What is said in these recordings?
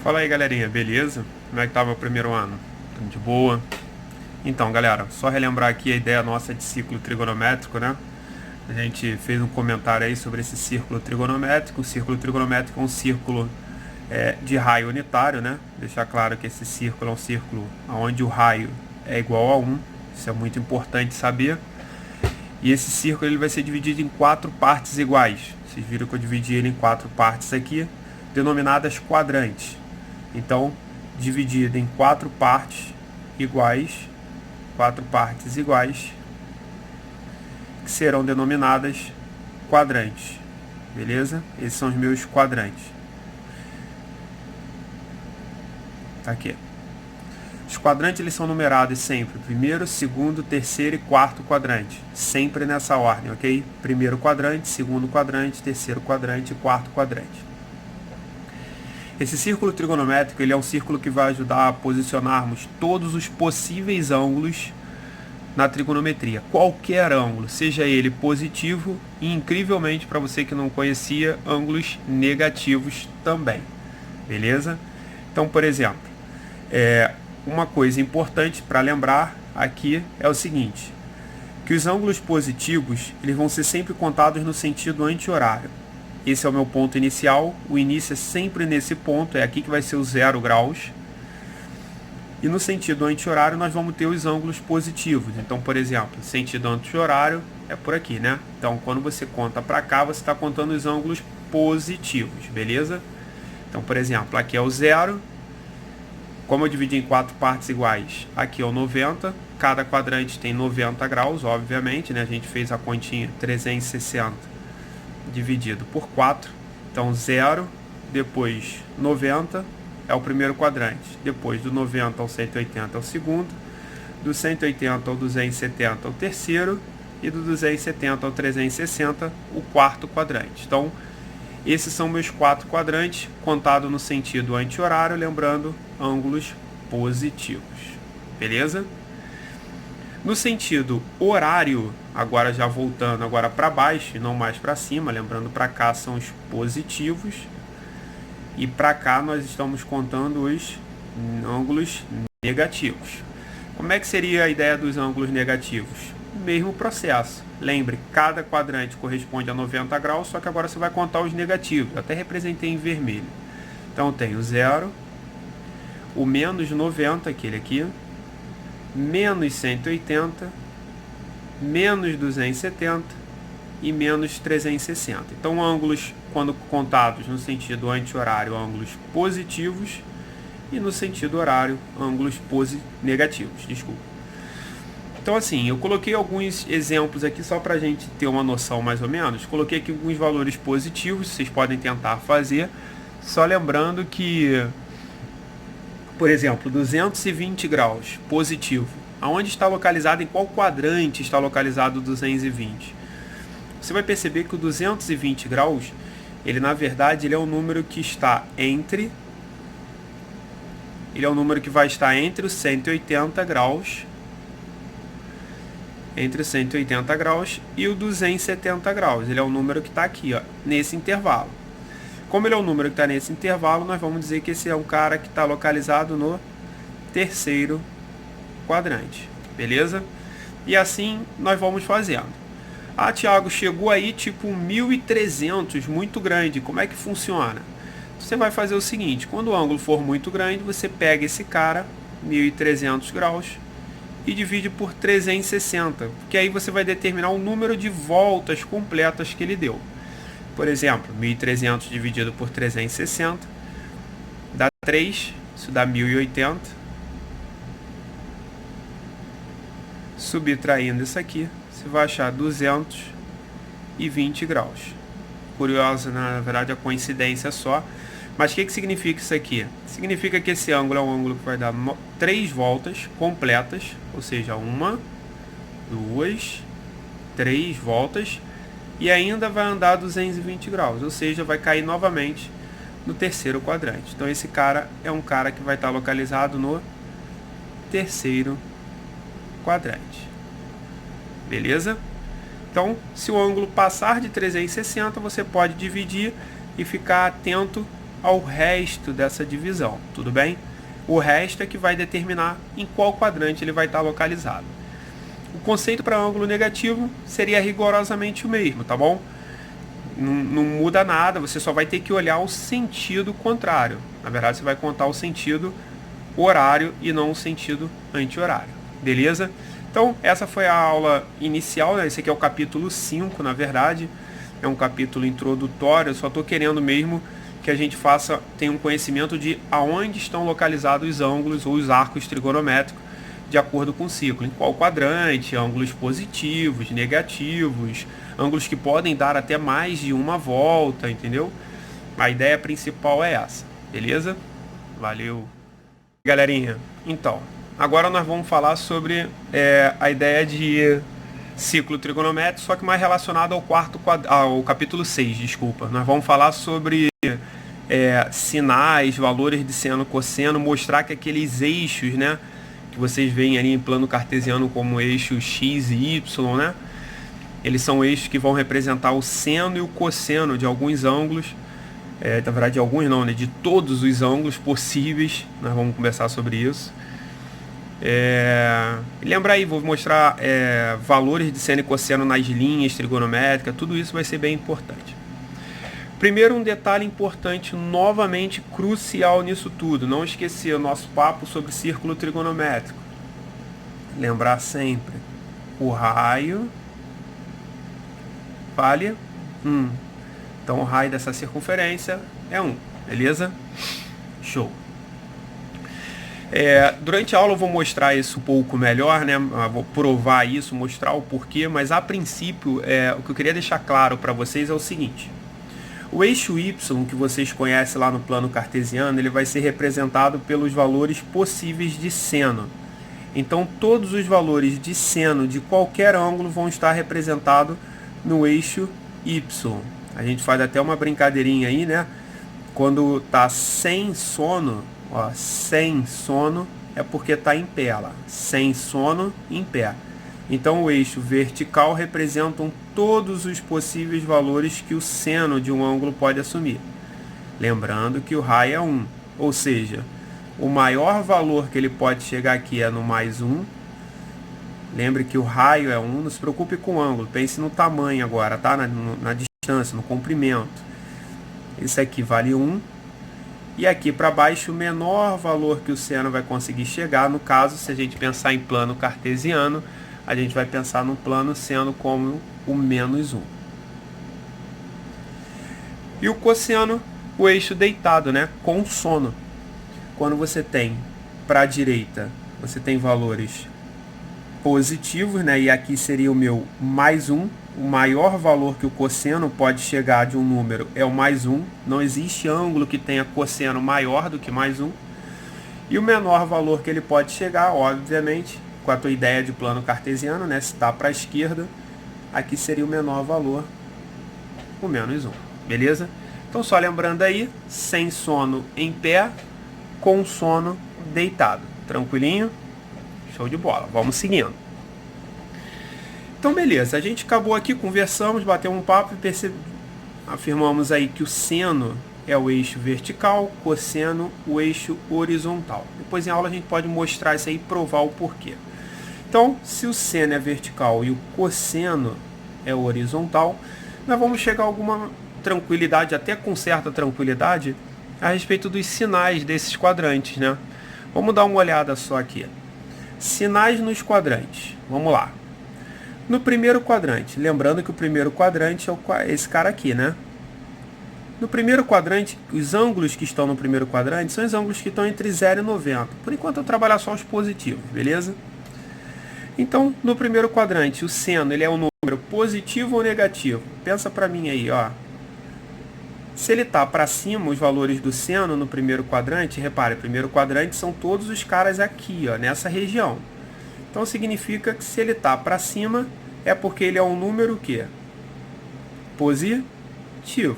Fala aí, galerinha, beleza? Como é que tava o primeiro ano? Tudo de boa? Então, galera, só relembrar aqui a ideia nossa de ciclo trigonométrico, né? A gente fez um comentário aí sobre esse círculo trigonométrico. O círculo trigonométrico é um círculo de raio unitário, né? Deixar claro que esse círculo é um círculo onde o raio é igual a 1. Isso é muito importante saber. E esse círculo ele vai ser dividido em 4 partes iguais. Vocês viram que eu dividi ele em 4 partes aqui, denominadas quadrantes. Então, dividido em 4 partes iguais, que serão denominadas quadrantes. Beleza? Esses são os meus quadrantes. Tá aqui. Os quadrantes eles são numerados sempre primeiro, segundo, terceiro e quarto quadrante, sempre nessa ordem, ok? Primeiro quadrante, segundo quadrante, terceiro quadrante e quarto quadrante. Esse círculo trigonométrico ele é um círculo que vai ajudar a posicionarmos todos os possíveis ângulos na trigonometria. Qualquer ângulo, seja ele positivo e, incrivelmente, para você que não conhecia, ângulos negativos também. Beleza? Então, por exemplo, uma coisa importante para lembrar aqui é o seguinte, que os ângulos positivos eles vão ser sempre contados no sentido anti-horário. Esse é o meu ponto inicial, o início é sempre nesse ponto, é aqui que vai ser o 0 graus. E no sentido anti-horário nós vamos ter os ângulos positivos. Então, por exemplo, sentido anti-horário é por aqui, né? Então, quando você conta para cá, você está contando os ângulos positivos, beleza? Então, por exemplo, aqui é o 0. Como eu dividi em 4 partes iguais, aqui é o 90. Cada quadrante tem 90 graus, obviamente, né? A gente fez a continha 360 dividido por 4, então 0, depois 90 é o primeiro quadrante, depois do 90 ao 180 é o segundo, do 180 ao 270 é o terceiro e do 270 ao 360 o quarto quadrante. Então esses são meus 4 quadrantes, contado no sentido anti-horário, lembrando ângulos positivos, beleza? No sentido horário, agora já voltando agora para baixo e não mais para cima, lembrando para cá são os positivos e para cá nós estamos contando os ângulos negativos. Como é que seria a ideia dos ângulos negativos? Mesmo processo. Lembre, cada quadrante corresponde a 90 graus, só que agora você vai contar os negativos. Eu até representei em vermelho. Então tem o 0, o menos 90, aquele aqui, menos 180, menos 270 e menos 360. Então, ângulos, quando contados no sentido anti-horário, ângulos positivos, e no sentido horário, ângulos negativos. Desculpa. Então, assim, eu coloquei alguns exemplos aqui só para a gente ter uma noção mais ou menos. Coloquei aqui alguns valores positivos, vocês podem tentar fazer, só lembrando que, por exemplo, 220 graus, positivo. Aonde está localizado, em qual quadrante está localizado o 220? Você vai perceber que o 220 graus, ele na verdade ele é um número que está entre... Ele é um número que vai estar entre os 180 graus... Entre os 180 graus e o 270 graus. Ele é um número que está aqui, ó, nesse intervalo. Como ele é um número que está nesse intervalo, nós vamos dizer que esse é um cara que está localizado no terceiro quadrante, beleza? E assim nós vamos fazendo. Ah, Thiago, chegou aí tipo 1.300, muito grande, como é que funciona? Você vai fazer o seguinte, quando o ângulo for muito grande, você pega esse cara, 1.300 graus, e divide por 360, que aí você vai determinar o número de voltas completas que ele deu. Por exemplo, 1.300 dividido por 360 dá 3, isso dá 1.080. Subtraindo isso aqui, você vai achar 220 graus. Curiosa, na verdade, a coincidência só. Mas o que significa isso aqui? Significa que esse ângulo é um ângulo que vai dar 3 voltas completas, ou seja, 1, 2, 3 voltas, e ainda vai andar 220 graus, ou seja, vai cair novamente no terceiro quadrante. Então esse cara é um cara que vai estar localizado no terceiro quadrante. Beleza? Então, se o ângulo passar de 360, você pode dividir e ficar atento ao resto dessa divisão, tudo bem? O resto é que vai determinar em qual quadrante ele vai estar localizado. O conceito para ângulo negativo seria rigorosamente o mesmo, tá bom? Não muda nada, você só vai ter que olhar o sentido contrário. Na verdade, você vai contar o sentido horário e não o sentido anti-horário, beleza? Então, essa foi a aula inicial, né? Esse aqui é o capítulo 5, na verdade. É um capítulo introdutório, eu só estou querendo mesmo que a gente tenha um conhecimento de aonde estão localizados os ângulos ou os arcos trigonométricos de acordo com o ciclo. Em qual quadrante, ângulos positivos, negativos, ângulos que podem dar até mais de uma volta, entendeu? A ideia principal é essa, beleza? Valeu! Galerinha, então, agora nós vamos falar sobre a ideia de ciclo trigonométrico, só que mais relacionado ao capítulo 6, desculpa. Nós vamos falar sobre sinais, valores de seno, cosseno, mostrar que aqueles eixos, né, que vocês veem ali em plano cartesiano como eixo x e y, né, eles são eixos que vão representar o seno e o cosseno de alguns ângulos, na verdade de alguns não, né, de todos os ângulos possíveis. Nós vamos conversar sobre isso. Lembra aí, vou mostrar valores de seno e cosseno nas linhas trigonométricas, tudo isso vai ser bem importante. Primeiro, um detalhe importante, novamente crucial nisso tudo, não esquecer o nosso papo sobre círculo trigonométrico. Lembrar sempre, o raio vale 1. Então o raio dessa circunferência é 1, beleza? Show! Durante a aula eu vou mostrar isso um pouco melhor, né? Vou provar isso, mostrar o porquê, mas a princípio o que eu queria deixar claro para vocês é o seguinte: o eixo y que vocês conhecem lá no plano cartesiano, ele vai ser representado pelos valores possíveis de seno. Então todos os valores de seno de qualquer ângulo vão estar representados no eixo y. A gente faz até uma brincadeirinha aí, né? Quando tá sem sono, ó, sem sono é porque está em pé lá. Sem sono, em pé. Então o eixo vertical representam todos os possíveis valores que o seno de um ângulo pode assumir. Lembrando que o raio é 1. Ou seja, o maior valor que ele pode chegar aqui é no mais 1. Lembre que o raio é 1. Não se preocupe com o ângulo. Pense no tamanho agora, tá? Na distância, no comprimento. Esse aqui vale 1. E aqui para baixo, o menor valor que o seno vai conseguir chegar. No caso, se a gente pensar em plano cartesiano, a gente vai pensar no plano seno como o menos 1. E o cosseno, o eixo deitado, né? Com sono. Quando você tem para a direita, você tem valores positivos, né? E aqui seria o meu mais 1. O maior valor que o cosseno pode chegar de um número é o mais 1. Não existe ângulo que tenha cosseno maior do que mais 1. E o menor valor que ele pode chegar, obviamente, com a tua ideia de plano cartesiano, né? Se está para a esquerda, aqui seria o menor valor, o menos 1. Beleza? Então só lembrando aí, sem sono em pé, com sono deitado. Tranquilinho? Show de bola. Vamos seguindo. Então beleza, a gente acabou aqui, conversamos, batemos um papo e afirmamos aí que o seno é o eixo vertical, cosseno o eixo horizontal. Depois em aula a gente pode mostrar isso aí e provar o porquê. Então, se o seno é vertical e o cosseno é horizontal, nós vamos chegar a alguma tranquilidade, até com certa tranquilidade, a respeito dos sinais desses quadrantes, né? Vamos dar uma olhada só aqui. Sinais nos quadrantes. Vamos lá. No primeiro quadrante, lembrando que o primeiro quadrante é esse cara aqui, né? No primeiro quadrante, os ângulos que estão no primeiro quadrante são os ângulos que estão entre 0 e 90. Por enquanto eu vou trabalhar só os positivos, beleza? Então, no primeiro quadrante, o seno ele é um número positivo ou negativo? Pensa para mim aí, ó. Se ele está para cima, os valores do seno no primeiro quadrante, repare, o primeiro quadrante são todos os caras aqui, ó, nessa região. Então significa que se ele está para cima, é porque ele é um número que? Positivo.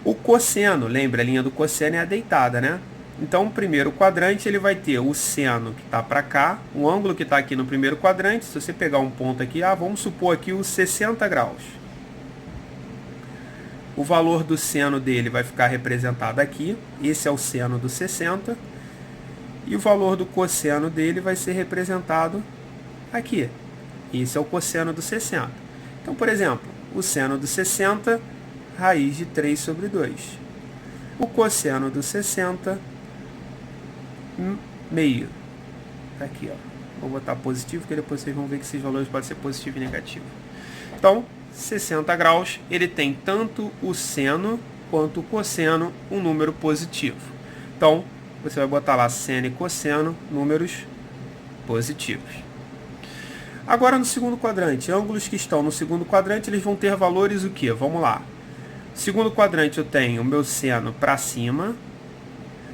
O cosseno, lembra, a linha do cosseno é a deitada, né? Então o primeiro quadrante ele vai ter o seno que está para cá, o ângulo que está aqui no primeiro quadrante. Se você pegar um ponto aqui, vamos supor aqui os 60 graus. O valor do seno dele vai ficar representado aqui. Esse é o seno do 60. E o valor do cosseno dele vai ser representado aqui. Esse é o cosseno do 60. Então, por exemplo, o seno do 60, raiz de 3 sobre 2. O cosseno do 60, meio. Tá aqui, ó. Vou botar positivo, porque depois vocês vão ver que esses valores podem ser positivo e negativo. Então, 60 graus, ele tem tanto o seno quanto o cosseno, um número positivo. Então, você vai botar lá seno e cosseno, números positivos. Agora no segundo quadrante, ângulos que estão no segundo quadrante, eles vão ter valores o quê? Vamos lá. Segundo quadrante eu tenho o meu seno para cima,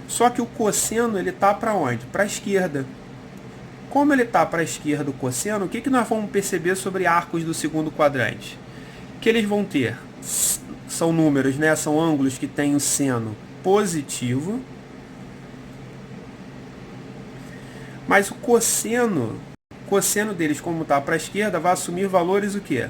só que o cosseno ele tá para onde? Para a esquerda. Como ele tá para a esquerda o cosseno, o que nós vamos perceber sobre arcos do segundo quadrante? Que eles vão ter, são números, né? São ângulos que têm o seno positivo, mas o cosseno deles, como está para a esquerda, vai assumir valores o quê?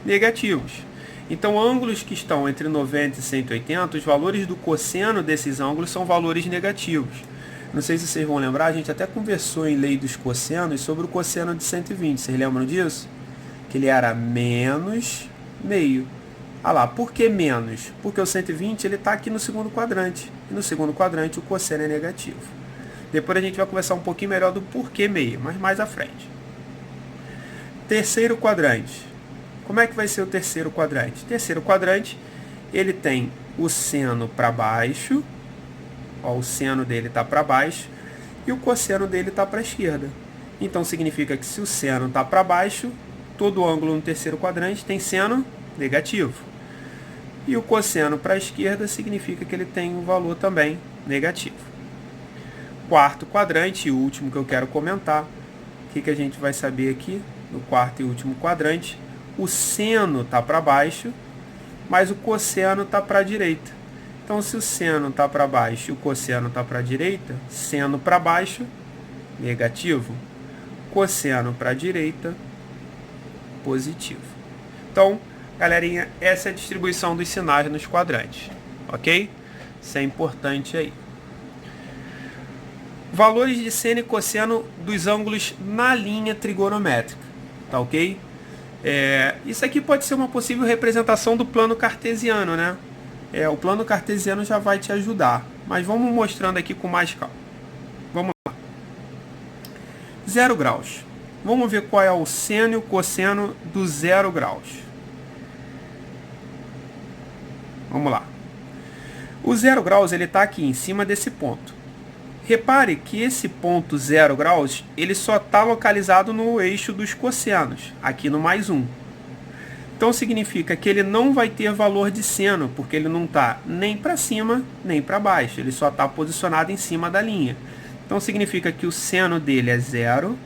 Negativos. Então, ângulos que estão entre 90 e 180, os valores do cosseno desses ângulos são valores negativos. Não sei se vocês vão lembrar, a gente até conversou em lei dos cossenos sobre o cosseno de 120. Vocês lembram disso? Que ele era menos meio. Ah lá, por que menos? Porque o 120 ele está aqui no segundo quadrante. E no segundo quadrante o cosseno é negativo. Depois a gente vai conversar um pouquinho melhor do porquê meio, mas mais à frente. Terceiro quadrante. Como é que vai ser o terceiro quadrante? Terceiro quadrante, ele tem o seno para baixo. Ó, o seno dele está para baixo. E o cosseno dele está para a esquerda. Então significa que se o seno está para baixo, todo ângulo no terceiro quadrante tem seno negativo. E o cosseno para a esquerda significa que ele tem um valor também negativo. Quarto quadrante, e o último que eu quero comentar, o que a gente vai saber aqui no quarto e último quadrante? O seno está para baixo, mas o cosseno está para a direita. Então, se o seno está para baixo e o cosseno está para a direita, seno para baixo, negativo. Cosseno para a direita, positivo. Então, galerinha, essa é a distribuição dos sinais nos quadrantes, ok? Isso é importante aí. Valores de seno e cosseno dos ângulos na linha trigonométrica, tá ok? Isso aqui pode ser uma possível representação do plano cartesiano, né? O plano cartesiano já vai te ajudar, mas vamos mostrando aqui com mais calma. Vamos lá. 0 graus. Vamos ver qual é o seno e o cosseno do 0 graus. Vamos lá. O 0 graus ele está aqui em cima desse ponto. Repare que esse ponto 0 graus, ele só está localizado no eixo dos cossenos, aqui no mais 1. Então significa que ele não vai ter valor de seno, porque ele não está nem para cima, nem para baixo. Ele só está posicionado em cima da linha. Então significa que o seno dele é 0.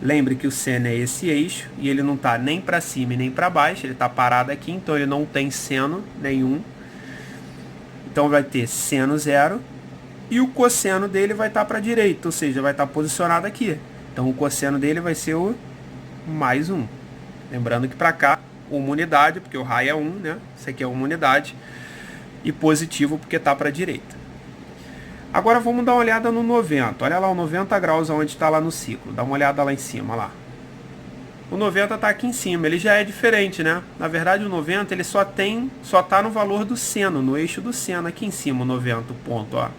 Lembre que o seno é esse eixo, e ele não está nem para cima e nem para baixo, ele está parado aqui, então ele não tem seno nenhum. Então vai ter seno 0. E o cosseno dele vai estar para a direita, ou seja, vai estar posicionado aqui. Então o cosseno dele vai ser o mais 1. Lembrando que para cá, uma unidade, porque o raio é 1, né? Isso aqui é uma unidade. E positivo, porque está para a direita. Agora vamos dar uma olhada no 90. Olha lá o 90 graus onde está lá no ciclo. Dá uma olhada lá em cima, lá. O 90 está aqui em cima, ele já é diferente, né? Na verdade o 90 ele só está no valor do seno, no eixo do seno, aqui em cima o 90, o ponto, ó.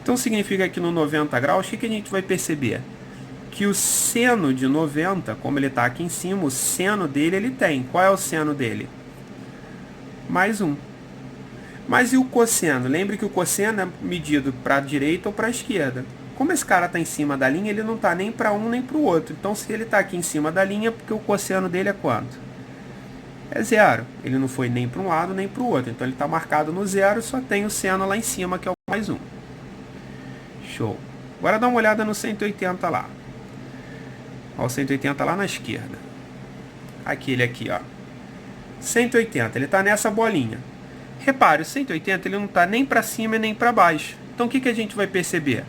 Então significa que no 90 graus, o que a gente vai perceber? Que o seno de 90, como ele está aqui em cima, o seno dele ele tem. Qual é o seno dele? Mais 1. Mas e o cosseno? Lembre que o cosseno é medido para a direita ou para a esquerda. Como esse cara está em cima da linha, ele não está nem para um nem para o outro. Então se ele está aqui em cima da linha, porque o cosseno dele é quanto? É 0. Ele não foi nem para um lado nem para o outro. Então ele está marcado no 0 e só tem o seno lá em cima, que é o mais 1. Show. Agora dá uma olhada no 180 lá. Ó, o 180 lá na esquerda. Aquele aqui, ó. 180, ele está nessa bolinha. Repare, o 180 ele não está nem para cima e nem para baixo. Então o que a gente vai perceber?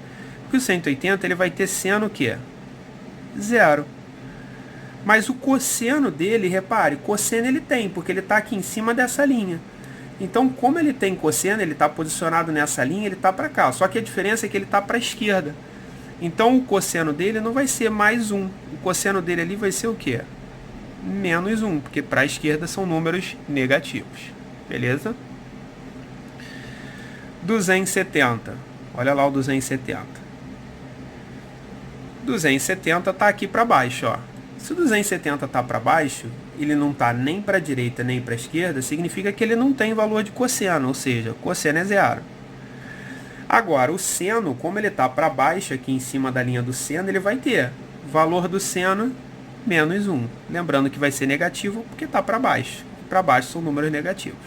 Que o 180 ele vai ter seno o quê? 0. Mas o cosseno dele, repare, cosseno ele tem, porque ele está aqui em cima dessa linha. Então, como ele tem cosseno, ele está posicionado nessa linha, ele está para cá. Só que a diferença é que ele está para a esquerda. Então, o cosseno dele não vai ser mais 1. O cosseno dele ali vai ser o quê? Menos 1, porque para a esquerda são números negativos. Beleza? 270. Olha lá o 270. 270 está aqui para baixo, ó. Se o 270 está para baixo, ele não está nem para a direita nem para a esquerda, significa que ele não tem valor de cosseno, ou seja, cosseno é zero. Agora, o seno, como ele está para baixo, aqui em cima da linha do seno, ele vai ter valor do seno menos 1. Lembrando que vai ser negativo porque está para baixo. Para baixo são números negativos.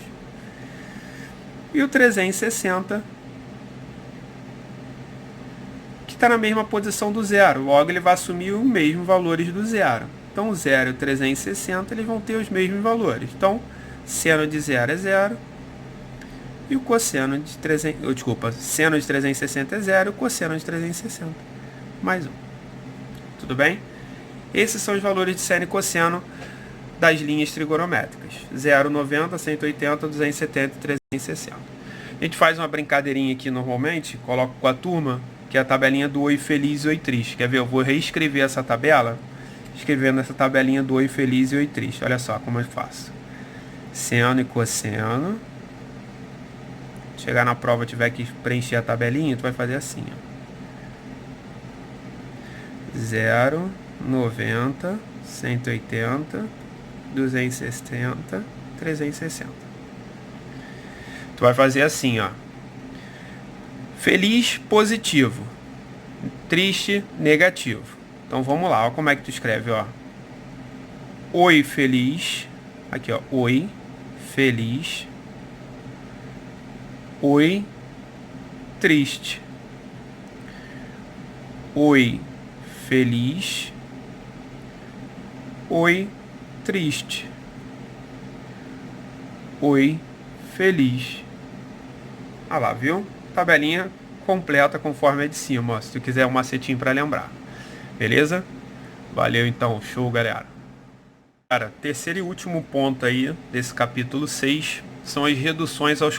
E o 360, que está na mesma posição do zero. Logo, ele vai assumir os mesmos valores do zero. Então, o 0 e o 360 eles vão ter os mesmos valores. Então, seno de 0 é 0. E o cosseno de 300, seno de 360 é 0 e o cosseno de 360 mais 1. Tudo bem? Esses são os valores de seno e cosseno das linhas trigonométricas. 0, 90, 180, 270 e 360. A gente faz uma brincadeirinha aqui normalmente, coloco com a turma, que é a tabelinha do oi feliz e oi triste. Quer ver? Eu vou reescrever essa tabela, escrevendo essa tabelinha do oi feliz e oi triste. Olha só como eu faço. Seno e cosseno. Chegar na prova, tiver que preencher a tabelinha, tu vai fazer assim, ó. 0, 90, 180, 260, 360. Tu vai fazer assim, ó. Feliz, positivo. Triste, negativo. Então vamos lá, ó como é que tu escreve, ó. Oi feliz. Aqui, ó. Oi feliz. Oi triste. Oi feliz. Oi triste. Oi feliz. Ah lá, viu? Tabelinha completa conforme a de cima, ó, se tu quiser um macetinho para lembrar. Beleza? Valeu então, show, galera. Cara, terceiro e último ponto aí desse capítulo 6 são as reduções ao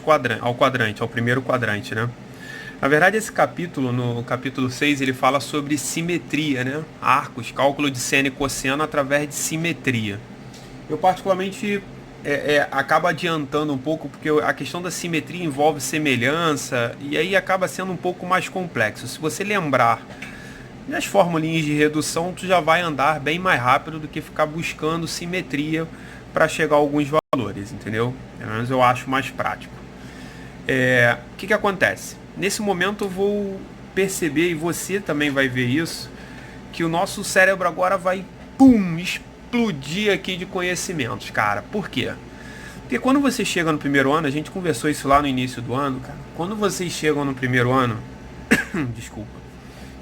quadrante, ao primeiro quadrante, né? Na verdade, esse capítulo, no capítulo 6, ele fala sobre simetria, né? Arcos, cálculo de seno e cosseno através de simetria. Eu particularmente acabo adiantando um pouco, porque a questão da simetria envolve semelhança, e aí acaba sendo um pouco mais complexo. Se você lembrar das formulinhas de redução, tu já vai andar bem mais rápido do que ficar buscando simetria para chegar a alguns valores, entendeu? Pelo menos eu acho mais prático. O que acontece? Nesse momento eu vou perceber, e você também vai ver isso, que o nosso cérebro agora vai, explodir aqui de conhecimentos, cara. Por quê? Porque quando você chega no primeiro ano, a gente conversou isso lá no início do ano, cara. Quando vocês chegam no primeiro ano, desculpa,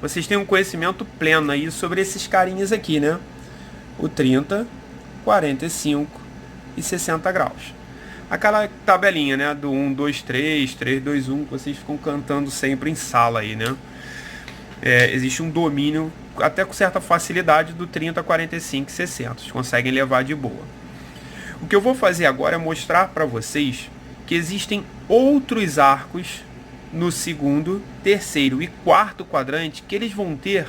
vocês têm um conhecimento pleno aí sobre esses carinhas aqui, né? O 30, 45 e 60 graus. Aquela tabelinha, né? Do 1, 2, 3, 3, 2, 1, que vocês ficam cantando sempre em sala aí, né? Existe um domínio, até com certa facilidade, do 30, 45 e 60. Vocês conseguem levar de boa. O que eu vou fazer agora é mostrar para vocês que existem outros arcos no segundo, terceiro e quarto quadrante que eles vão ter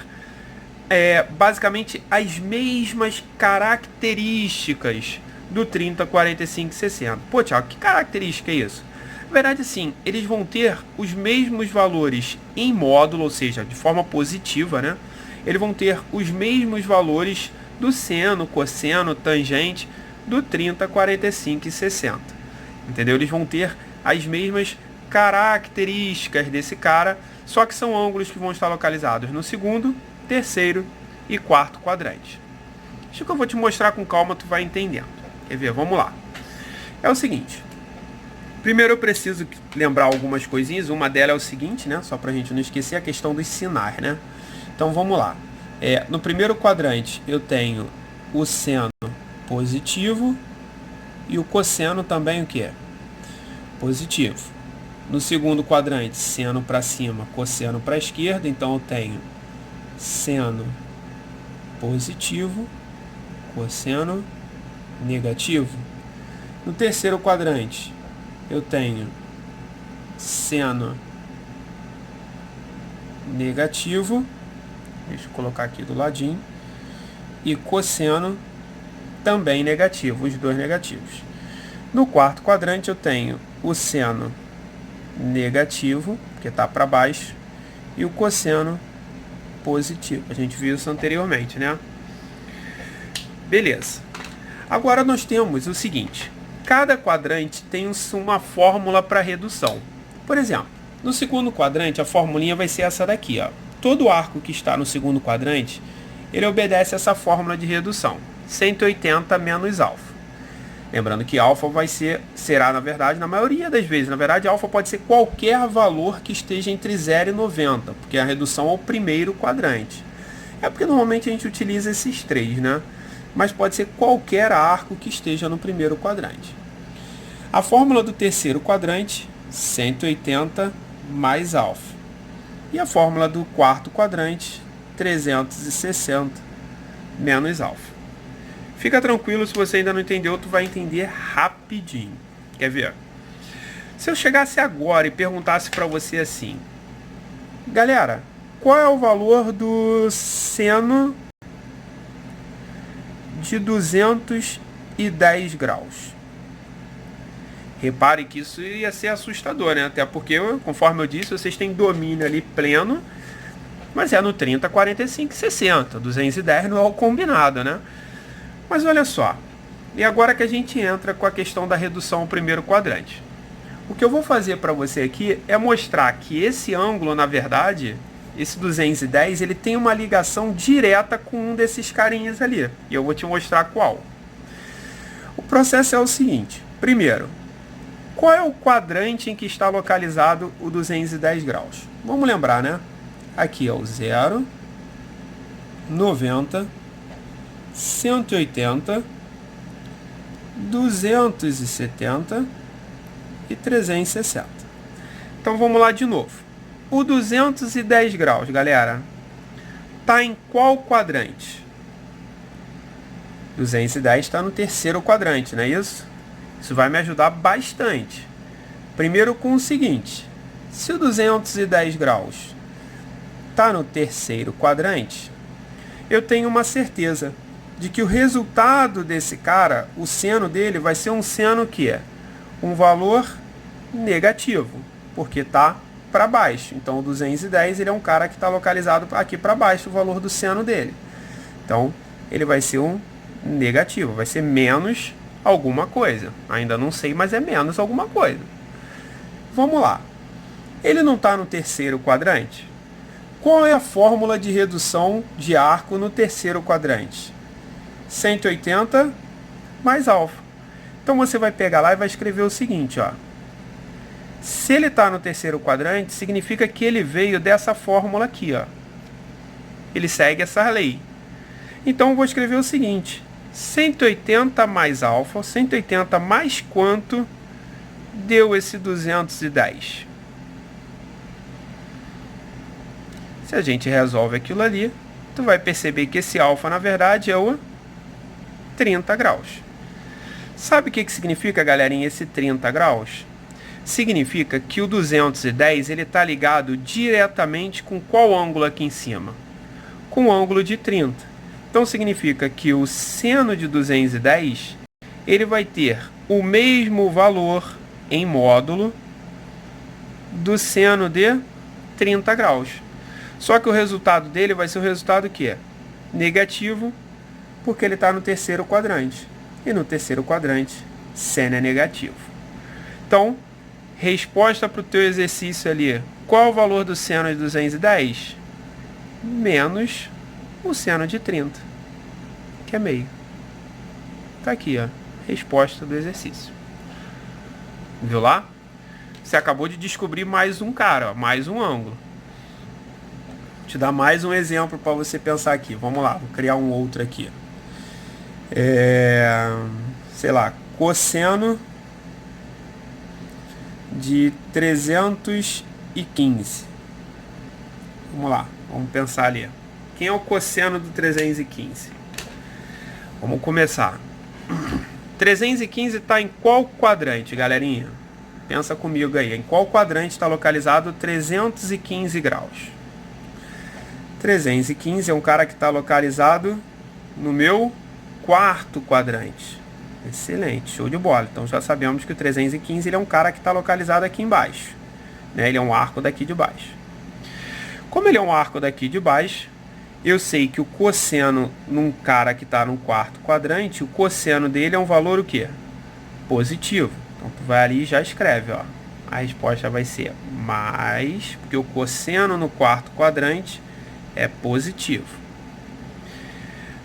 basicamente as mesmas características do 30, 45 e 60. Pô, Thiago, que característica é isso? Na verdade, sim, eles vão ter os mesmos valores em módulo, ou seja, de forma positiva, né? Eles vão ter os mesmos valores do seno, cosseno, tangente do 30, 45 e 60. Entendeu? Eles vão ter as mesmas características desse cara, só que são ângulos que vão estar localizados no segundo, terceiro e quarto quadrante. Isso que eu vou te mostrar com calma, tu vai entendendo. Quer ver? Vamos lá. É o seguinte. Primeiro eu preciso lembrar algumas coisinhas. Uma delas é o seguinte, né? Só pra gente não esquecer a questão dos sinais, né? Então vamos lá. No primeiro quadrante eu tenho o seno positivo e o cosseno também o que? Positivo. No segundo quadrante, seno para cima, cosseno para a esquerda. Então eu tenho seno positivo, cosseno negativo. No terceiro quadrante, eu tenho seno negativo, deixa eu colocar aqui do ladinho, e cosseno também negativo, os dois negativos. No quarto quadrante eu tenho o seno negativo, que está para baixo, e o cosseno positivo. A gente viu isso anteriormente, né? Beleza. Agora nós temos o seguinte: cada quadrante tem uma fórmula para redução. Por exemplo, no segundo quadrante a formulinha vai ser essa daqui, ó. Todo arco que está no segundo quadrante, ele obedece essa fórmula de redução: 180 menos alfa. Lembrando que alfa será, na verdade, na maioria das vezes, na verdade, alfa pode ser qualquer valor que esteja entre 0 e 90, porque a redução é o primeiro quadrante. É porque normalmente a gente utiliza esses três, né? Mas pode ser qualquer arco que esteja no primeiro quadrante. A fórmula do terceiro quadrante, 180 mais alfa. E a fórmula do quarto quadrante, 360 menos alfa. Fica tranquilo, se você ainda não entendeu, tu vai entender rapidinho. Quer ver? Se eu chegasse agora e perguntasse para você assim: galera, qual é o valor do seno de 210 graus? Repare que isso ia ser assustador, né? Até porque, conforme eu disse, vocês têm domínio ali pleno, mas é no 30, 45 e 60. 210 não é o combinado, né? Mas olha só, e agora que a gente entra com a questão da redução ao primeiro quadrante. O que eu vou fazer para você aqui é mostrar que esse ângulo, na verdade, esse 210, ele tem uma ligação direta com um desses carinhas ali. E eu vou te mostrar qual. O processo é o seguinte: primeiro, qual é o quadrante em que está localizado o 210 graus? Vamos lembrar, né? Aqui é o 0, 90, 180, 270 e 360. Então vamos lá de novo. O 210 graus, galera, tá em qual quadrante? 210 está no terceiro quadrante, não é isso? Isso vai me ajudar bastante. Primeiro com o seguinte: se o 210 graus está no terceiro quadrante, eu tenho uma certeza de que o resultado desse cara, o seno dele, vai ser um seno que é um valor negativo, porque está para baixo. Então o 210 ele é um cara que está localizado aqui para baixo, o valor do seno dele. Então ele vai ser um negativo, vai ser menos alguma coisa. Ainda não sei, mas é menos alguma coisa. Vamos lá. Ele não está no terceiro quadrante? Qual é a fórmula de redução de arco no terceiro quadrante? 180 mais alfa. Então você vai pegar lá e vai escrever o seguinte, ó. Se ele está no terceiro quadrante, significa que ele veio dessa fórmula aqui, ó. Ele segue essa lei. Então eu vou escrever o seguinte: 180 mais alfa, 180 mais quanto deu esse 210? Se a gente resolve aquilo ali, tu vai perceber que esse alfa, na verdade, é o 30 graus. Sabe o que significa, galerinha, esse 30 graus? Significa que o 210 ele está ligado diretamente com qual ângulo aqui em cima? Com o ângulo de 30. Então significa que o seno de 210 ele vai ter o mesmo valor em módulo do seno de 30 graus. Só que o resultado dele vai ser o resultado que é negativo, porque ele está no terceiro quadrante. E no terceiro quadrante, seno é negativo. Então, resposta para o teu exercício ali: qual o valor do seno de 210? Menos o seno de 30, que é meio. Tá aqui, ó, resposta do exercício. Viu lá? Você acabou de descobrir mais um cara, ó, mais um ângulo. Vou te dar mais um exemplo para você pensar aqui. Vamos lá, vou criar um outro aqui. Sei lá, cosseno de 315. Vamos lá, vamos pensar ali. Quem é o cosseno do 315? Vamos começar. 315 está em qual quadrante, galerinha? Pensa comigo aí, em qual quadrante está localizado 315 graus? 315 é um cara que está localizado no meu quarto quadrante. Excelente, show de bola. Então já sabemos que o 315 ele é um cara que está localizado aqui embaixo, né? Ele é um arco daqui de baixo. Como ele é um arco daqui de baixo, eu sei que o cosseno num cara que está no quarto quadrante, o cosseno dele é um valor o quê? Positivo. Então tu vai ali e já escreve, ó. A resposta vai ser mais, porque o cosseno no quarto quadrante é positivo.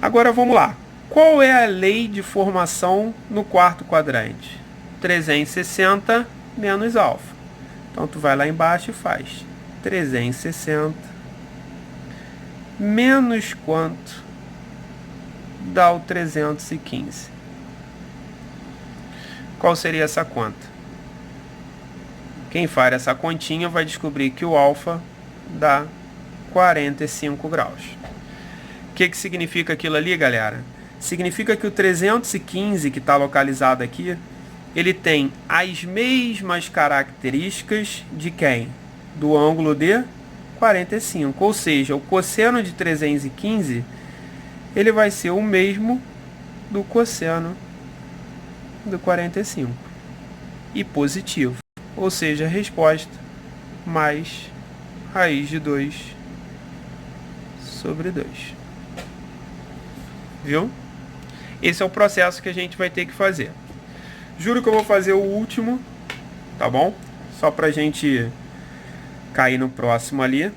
Agora vamos lá. Qual é a lei de formação no quarto quadrante? 360 menos alfa. Então tu vai lá embaixo e faz 360 menos quanto dá o 315. Qual seria essa conta? Quem faz essa continha vai descobrir que o alfa dá 45 graus. O que significa aquilo ali, galera? Significa que o 315 que está localizado aqui, ele tem as mesmas características de quem? Do ângulo de 45. Ou seja, o cosseno de 315 ele vai ser o mesmo do cosseno do 45. E positivo. Ou seja, a resposta mais raiz de 2 sobre 2. Viu? Esse é o processo que a gente vai ter que fazer. Juro que eu vou fazer o último, tá bom? Só pra gente cair no próximo ali,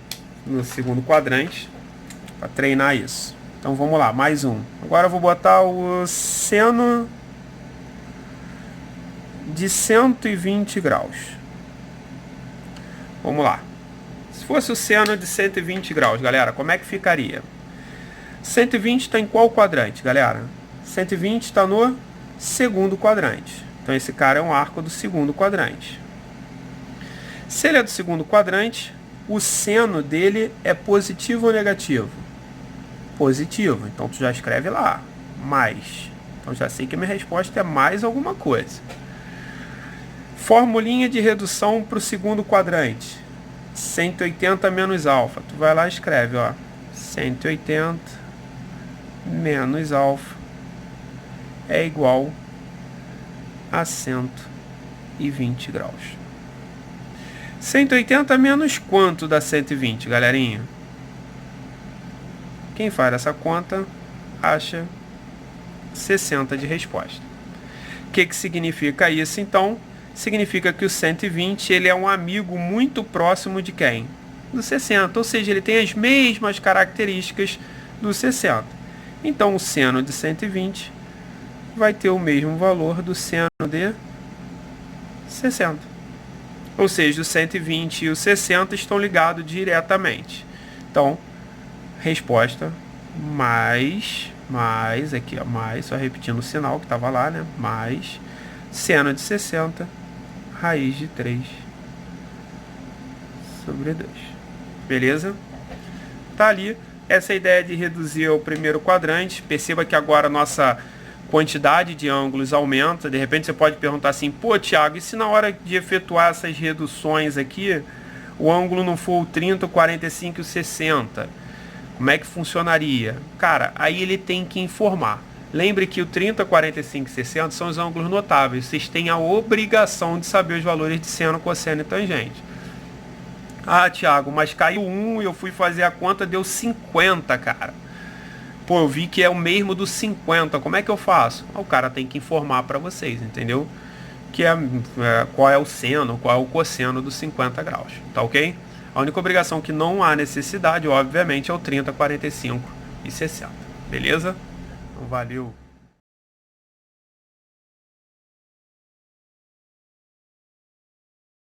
no segundo quadrante, para treinar isso. Então vamos lá, mais um. Agora eu vou botar o seno de 120 graus. Vamos lá. Se fosse o seno de 120 graus, galera, como é que ficaria? 120 está em qual quadrante, galera? 120 está no segundo quadrante. Então esse cara é um arco do segundo quadrante. Se ele é do segundo quadrante, o seno dele é positivo ou negativo? Positivo. Então tu já escreve lá, mais. Então já sei que a minha resposta é mais alguma coisa. Formulinha de redução para o segundo quadrante. 180 menos alfa. Tu vai lá e escreve, ó. 180 menos alfa é igual a 120 graus. 180 menos quanto dá 120, galerinha? Quem faz essa conta acha 60 de resposta. O que significa isso, então? Significa que o 120 ele é um amigo muito próximo de quem? Do 60, ou seja, ele tem as mesmas características do 60. Então o seno de 120 vai ter o mesmo valor do seno de 60. Ou seja, o 120 e o 60 estão ligados diretamente. Então, resposta mais, aqui ó, mais, só repetindo o sinal que estava lá, né? Mais seno de 60, raiz de 3 sobre 2. Beleza? Tá ali. Essa é a ideia de reduzir o primeiro quadrante. Perceba que agora a nossa quantidade de ângulos aumenta. De repente você pode perguntar assim, pô, Thiago, e se na hora de efetuar essas reduções aqui, o ângulo não for o 30, o 45 e o 60? Como é que funcionaria? Cara, aí ele tem que informar. Lembre que o 30, 45 e 60 são os ângulos notáveis. Vocês têm a obrigação de saber os valores de seno, cosseno e tangente. Ah, Thiago, mas caiu 1 e eu fui fazer a conta, deu 50, cara. Pô, eu vi que é o mesmo do 50. Como é que eu faço? O cara tem que informar para vocês, entendeu? Que qual é o seno, qual é o cosseno dos 50 graus. Tá ok? A única obrigação que não há necessidade, obviamente, é o 30, 45 e 60. Beleza? Então, valeu.